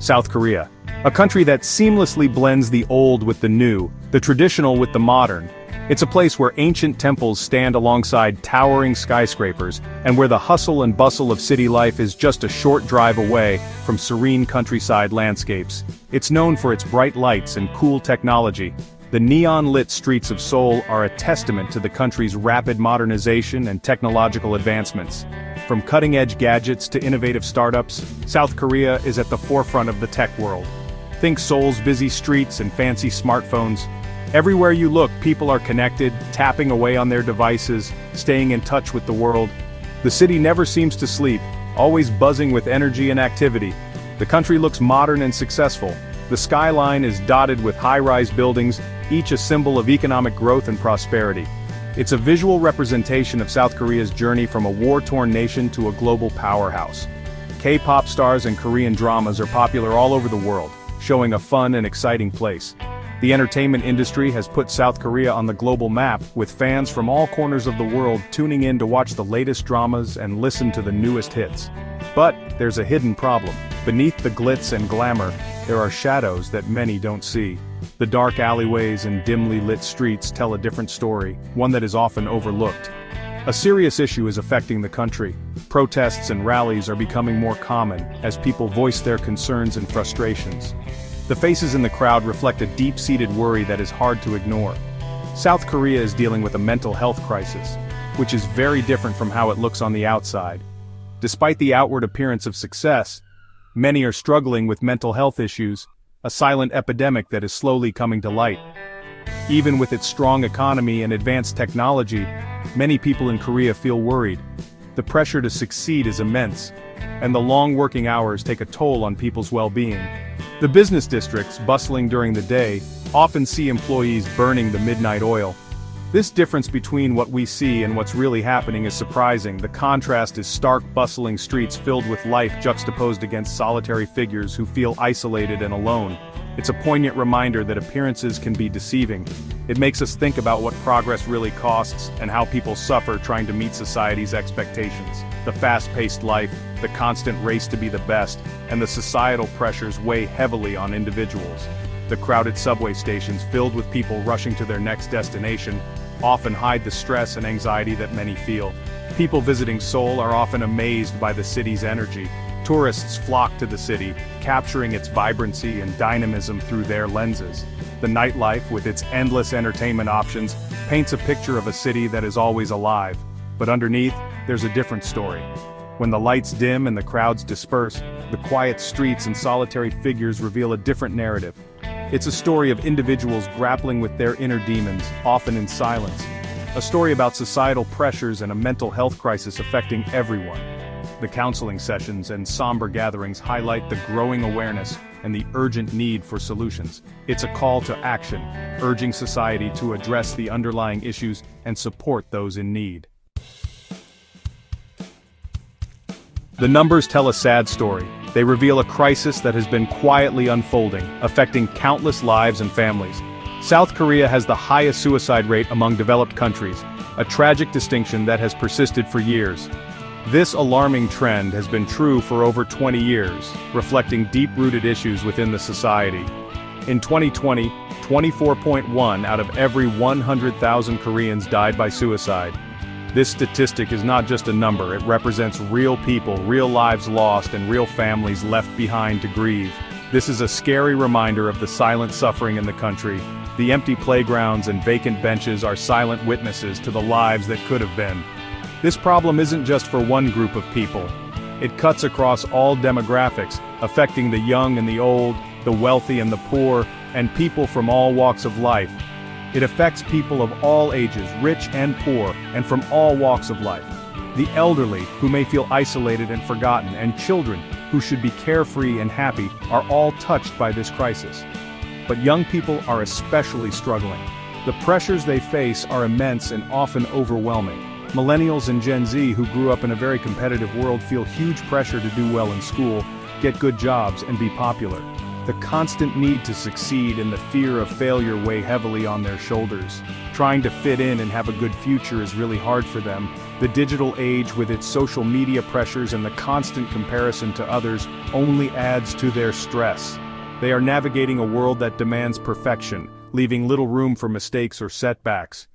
South Korea. A country that seamlessly blends the old with the new, the traditional with the modern. It's a place where ancient temples stand alongside towering skyscrapers, and where the hustle and bustle of city life is just a short drive away from serene countryside landscapes. It's known for its bright lights and cool technology. The neon-lit streets of Seoul are a testament to the country's rapid modernization and technological advancements. From cutting-edge gadgets to innovative startups, South Korea is at the forefront of the tech world. Think Seoul's busy streets and fancy smartphones. Everywhere you look, people are connected, tapping away on their devices, staying in touch with the world. The city never seems to sleep, always buzzing with energy and activity. The country looks modern and successful. The skyline is dotted with high-rise buildings, each a symbol of economic growth and prosperity. It's a visual representation of South Korea's journey from a war-torn nation to a global powerhouse. K-pop stars and Korean dramas are popular all over the world, showing a fun and exciting place. The entertainment industry has put South Korea on the global map, with fans from all corners of the world tuning in to watch the latest dramas and listen to the newest hits. But there's a hidden problem. Beneath the glitz and glamour, there are shadows that many don't see. The dark alleyways and dimly lit streets tell a different story, one that is often overlooked. A serious issue is affecting the country. Protests and rallies are becoming more common, as people voice their concerns and frustrations. The faces in the crowd reflect a deep-seated worry that is hard to ignore. South Korea is dealing with a mental health crisis, which is very different from how it looks on the outside. Despite the outward appearance of success, many are struggling with mental health issues, a silent epidemic that is slowly coming to light. Even with its strong economy and advanced technology, many people in Korea feel worried. The pressure to succeed is immense, and the long working hours take a toll on people's well-being. The business districts, bustling during the day, often see employees burning the midnight oil. This difference between what we see and what's really happening is surprising. The contrast is stark, bustling streets filled with life juxtaposed against solitary figures who feel isolated and alone. It's a poignant reminder that appearances can be deceiving. It makes us think about what progress really costs and how people suffer trying to meet society's expectations. The fast-paced life, the constant race to be the best, and the societal pressures weigh heavily on individuals. The crowded subway stations filled with people rushing to their next destination often hide the stress and anxiety that many feel. People visiting Seoul are often amazed by the city's energy. Tourists flock to the city, capturing its vibrancy and dynamism through their lenses. The nightlife, with its endless entertainment options, paints a picture of a city that is always alive. But underneath, there's a different story. When the lights dim and the crowds disperse, the quiet streets and solitary figures reveal a different narrative. It's a story of individuals grappling with their inner demons, often in silence. A story about societal pressures and a mental health crisis affecting everyone. The counseling sessions and somber gatherings highlight the growing awareness and the urgent need for solutions. It's a call to action, urging society to address the underlying issues and support those in need. The numbers tell a sad story. They reveal a crisis that has been quietly unfolding, affecting countless lives and families. South Korea has the highest suicide rate among developed countries, a tragic distinction that has persisted for years. This alarming trend has been true for over 20 years, reflecting deep-rooted issues within the society. In 2020, 24.1 out of every 100,000 Koreans died by suicide. This statistic is not just a number, it represents real people, real lives lost, and real families left behind to grieve. This is a scary reminder of the silent suffering in the country. The empty playgrounds and vacant benches are silent witnesses to the lives that could have been. This problem isn't just for one group of people. It cuts across all demographics, affecting the young and the old, the wealthy and the poor, and people from all walks of life. It affects people of all ages, rich and poor, and from all walks of life. The elderly, who may feel isolated and forgotten, and children, who should be carefree and happy, are all touched by this crisis. But young people are especially struggling. The pressures they face are immense and often overwhelming. Millennials and Gen Z, who grew up in a very competitive world, feel huge pressure to do well in school, get good jobs, and be popular. The constant need to succeed and the fear of failure weigh heavily on their shoulders. Trying to fit in and have a good future is really hard for them, The digital age with its social media pressures and the constant comparison to others only adds to their stress. They are navigating a world that demands perfection, leaving little room for mistakes or setbacks.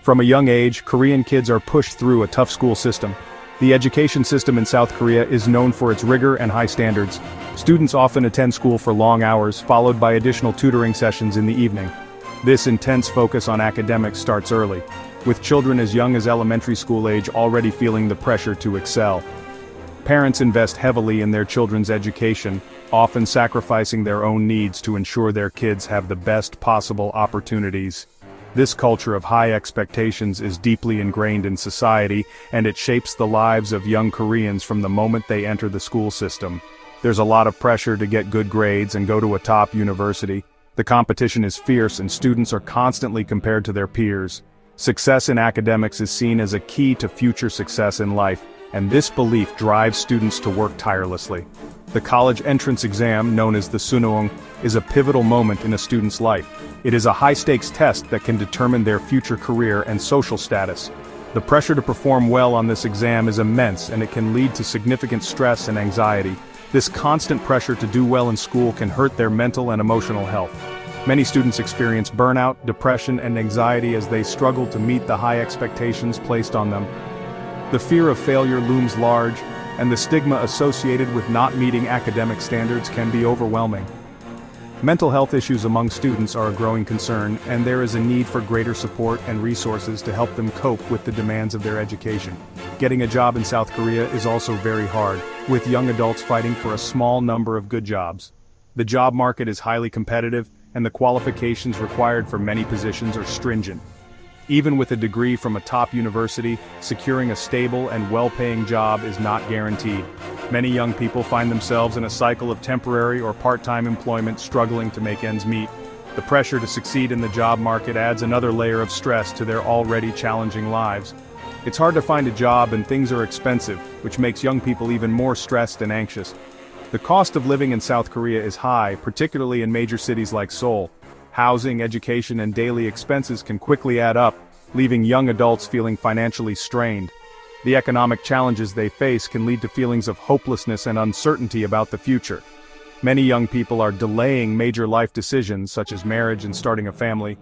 From a young age, Korean kids are pushed through a tough school system. The education system in South Korea is known for its rigor and high standards. Students often attend school for long hours, followed by additional tutoring sessions in the evening. This intense focus on academics starts early, with children as young as elementary school age already feeling the pressure to excel. Parents invest heavily in their children's education, often sacrificing their own needs to ensure their kids have the best possible opportunities. This culture of high expectations is deeply ingrained in society, and it shapes the lives of young Koreans from the moment they enter the school system. There's a lot of pressure to get good grades and go to a top university. The competition is fierce and students are constantly compared to their peers. Success in academics is seen as a key to future success in life, and this belief drives students to work tirelessly. The college entrance exam, known as the Suneong, is a pivotal moment in a student's life. It is a high-stakes test that can determine their future career and social status. The pressure to perform well on this exam is immense, and it can lead to significant stress and anxiety. This constant pressure to do well in school can hurt their mental and emotional health. Many students experience burnout, depression, and anxiety as they struggle to meet the high expectations placed on them. The fear of failure looms large, and the stigma associated with not meeting academic standards can be overwhelming. Mental health issues among students are a growing concern, and there is a need for greater support and resources to help them cope with the demands of their education. Getting a job in South Korea is also very hard, with young adults fighting for a small number of good jobs. The job market is highly competitive, and the qualifications required for many positions are stringent. Even with a degree from a top university, securing a stable and well-paying job is not guaranteed. Many young people find themselves in a cycle of temporary or part-time employment, struggling to make ends meet. The pressure to succeed in the job market adds another layer of stress to their already challenging lives. It's hard to find a job and things are expensive, which makes young people even more stressed and anxious. The cost of living in South Korea is high, particularly in major cities like Seoul. Housing, education, and daily expenses can quickly add up, leaving young adults feeling financially strained. The economic challenges they face can lead to feelings of hopelessness and uncertainty about the future. Many young people are delaying major life decisions such as marriage and starting a family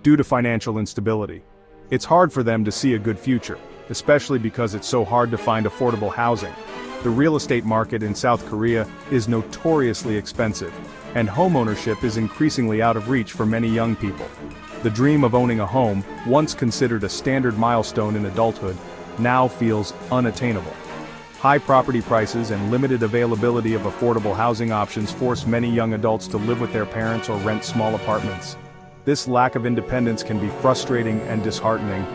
due to financial instability. It's hard for them to see a good future, especially because it's so hard to find affordable housing. The real estate market in South Korea is notoriously expensive, and homeownership is increasingly out of reach for many young people. The dream of owning a home, once considered a standard milestone in adulthood, now feels unattainable. High property prices and limited availability of affordable housing options force many young adults to live with their parents or rent small apartments. This lack of independence can be frustrating and disheartening.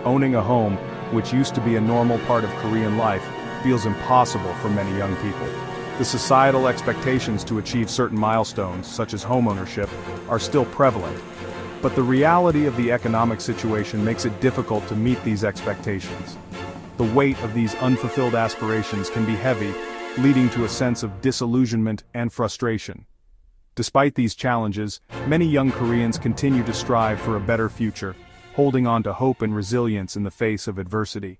Owning a home, which used to be a normal part of Korean life, feels impossible for many young people. The societal expectations to achieve certain milestones, such as homeownership, are still prevalent. But the reality of the economic situation makes it difficult to meet these expectations. The weight of these unfulfilled aspirations can be heavy, leading to a sense of disillusionment and frustration. Despite these challenges, many young Koreans continue to strive for a better future, holding on to hope and resilience in the face of adversity.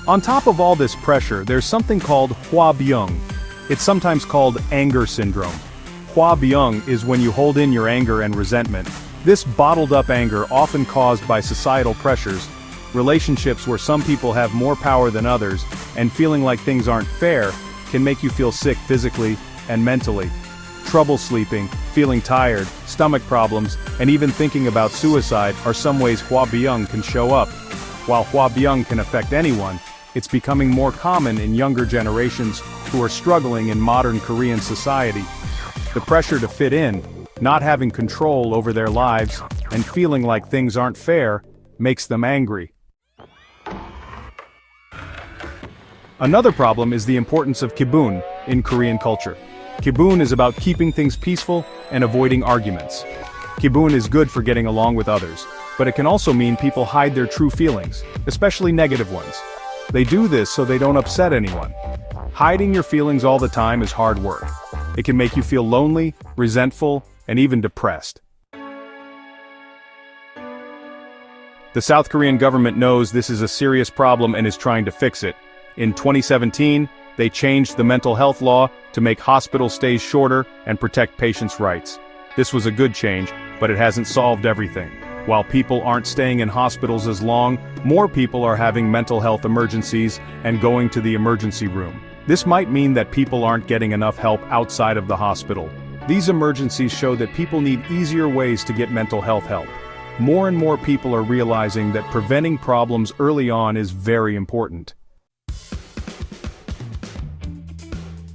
On top of all this pressure, there's something called hwabyung. It's sometimes called anger syndrome. Hwabyung is when you hold in your anger and resentment. This bottled-up anger, often caused by societal pressures, relationships where some people have more power than others, and feeling like things aren't fair, can make you feel sick physically and mentally. Trouble sleeping, feeling tired, stomach problems, and even thinking about suicide are some ways hwabyung can show up. While hwabyung can affect anyone, it's becoming more common in younger generations who are struggling in modern Korean society. The pressure to fit in, not having control over their lives, and feeling like things aren't fair, makes them angry. Another problem is the importance of kibun in Korean culture. Kibun is about keeping things peaceful and avoiding arguments. Kibun is good for getting along with others, but it can also mean people hide their true feelings, especially negative ones. They do this so they don't upset anyone. Hiding your feelings all the time is hard work. It can make you feel lonely, resentful, and even depressed. The South Korean government knows this is a serious problem and is trying to fix it. In 2017, they changed the mental health law to make hospital stays shorter and protect patients' rights. This was a good change, but it hasn't solved everything. While people aren't staying in hospitals as long, more people are having mental health emergencies and going to the emergency room. This might mean that people aren't getting enough help outside of the hospital. These emergencies show that people need easier ways to get mental health help. More and more people are realizing that preventing problems early on is very important.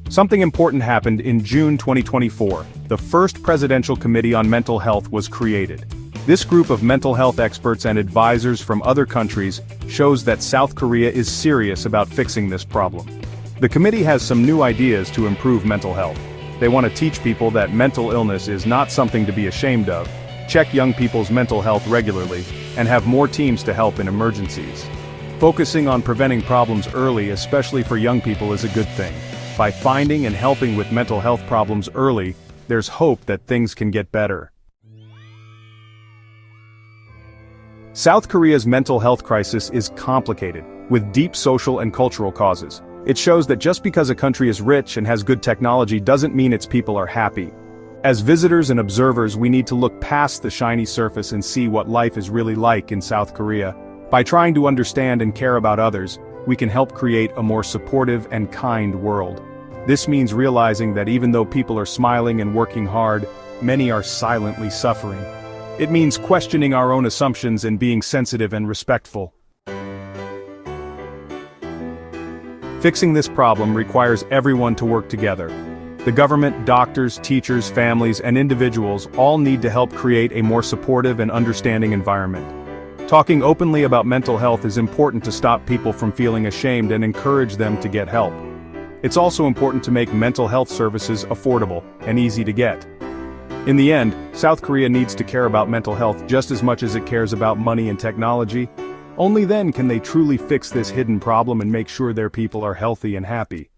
Something important happened in June 2024. The first Presidential Committee on Mental Health was created. This group of mental health experts and advisors from other countries shows that South Korea is serious about fixing this problem. The committee has some new ideas to improve mental health. They want to teach people that mental illness is not something to be ashamed of, check young people's mental health regularly, and have more teams to help in emergencies. Focusing on preventing problems early, especially for young people, is a good thing. By finding and helping with mental health problems early, there's hope that things can get better. South Korea's mental health crisis is complicated, with deep social and cultural causes. It shows that just because a country is rich and has good technology doesn't mean its people are happy. As visitors and observers, we need to look past the shiny surface and see what life is really like in South Korea. By trying to understand and care about others, we can help create a more supportive and kind world. This means realizing that even though people are smiling and working hard, many are silently suffering. It means questioning our own assumptions and being sensitive and respectful. Fixing this problem requires everyone to work together. The government, doctors, teachers, families, and individuals all need to help create a more supportive and understanding environment. Talking openly about mental health is important to stop people from feeling ashamed and encourage them to get help. It's also important to make mental health services affordable and easy to get. In the end, South Korea needs to care about mental health just as much as it cares about money and technology. Only then can they truly fix this hidden problem and make sure their people are healthy and happy.